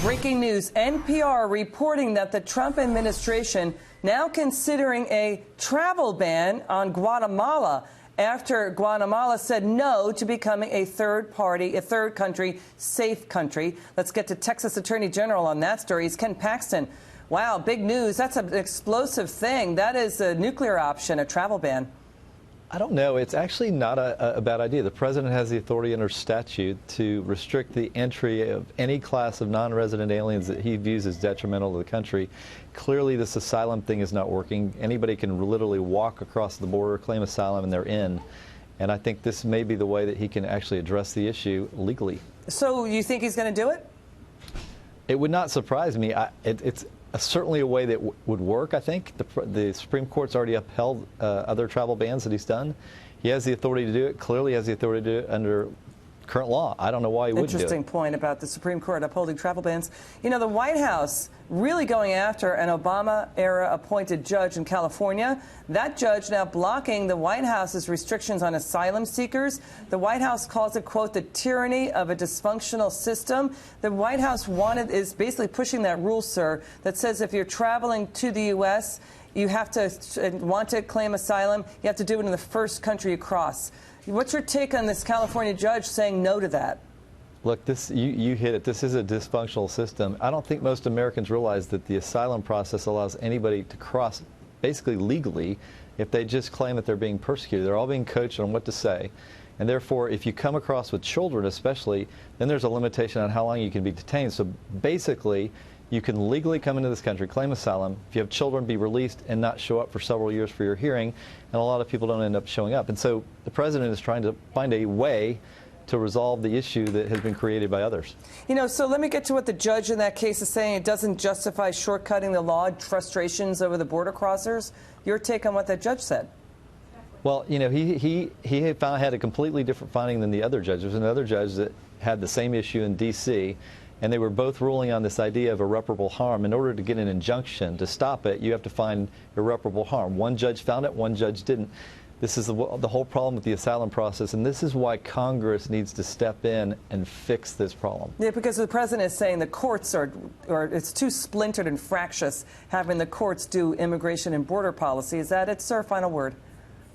Breaking news, NPR reporting that the Trump administration now considering a travel ban on Guatemala after Guatemala said no to becoming a third country, safe country. Let's get to Texas Attorney General on that story. He's Ken Paxton. Wow, big news. That's an explosive thing. That is a nuclear option, a travel ban. I don't know. It's actually not a bad idea. The president has the authority under statute to restrict the entry of any class of non-resident aliens that he views as detrimental to the country. Clearly, this asylum thing is not working. Anybody can literally walk across the border, claim asylum, and they're in. And I think this may be the way that he can actually address the issue legally. So you think he's going to do it? It would not surprise me. It's certainly a way that would work, I think. The Supreme Court's already upheld other travel bans that he's done. He has the authority to do it. Clearly has the authority to do it under current law. I don't know why he wouldn't do it. Interesting point about the Supreme Court upholding travel bans. You know, the White House really going after an Obama-era appointed judge in California. That judge now blocking the White House's restrictions on asylum seekers. The White House calls it, quote, the tyranny of a dysfunctional system. The White House is basically pushing that rule, sir, that says if you're traveling to the U.S., you have to want to claim asylum, you have to do it in the first country you cross. What's your take on this California judge saying no to that? Look, you hit it. This is a dysfunctional system. I don't think most Americans realize that the asylum process allows anybody to cross basically legally if they just claim that they're being persecuted. They're all being coached on what to say. And therefore, if you come across with children especially, then there's a limitation on how long you can be detained. So basically, you can legally come into this country, claim asylum. If you have children, be released and not show up for several years for your hearing. And a lot of people don't end up showing up. And so the president is trying to find a way to resolve the issue that has been created by others. You know, so let me get to what the judge in that case is saying. It doesn't justify shortcutting the law, frustrations over the border crossers. Your take on what that judge said? Well, you know, he had a completely different finding than the other judge. There was another judge that had the same issue in D.C., and they were both ruling on this idea of irreparable harm. In order to get an injunction to stop it, you have to find irreparable harm. One judge found it, one judge didn't. This is the whole problem with the asylum process, and this is why Congress needs to step in and fix this problem. Yeah, because the president is saying the courts or it's too splintered and fractious having the courts do immigration and border policy. Is that it, sir? Final word.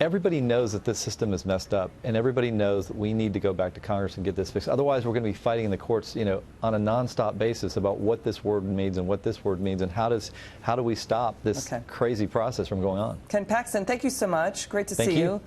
Everybody knows that this system is messed up, and everybody knows that we need to go back to Congress and get this fixed. Otherwise, we're going to be fighting in the courts, you know, on a nonstop basis about what this word means and what this word means and how do we stop this crazy process from going on. Ken Paxton, thank you so much. Great to see you.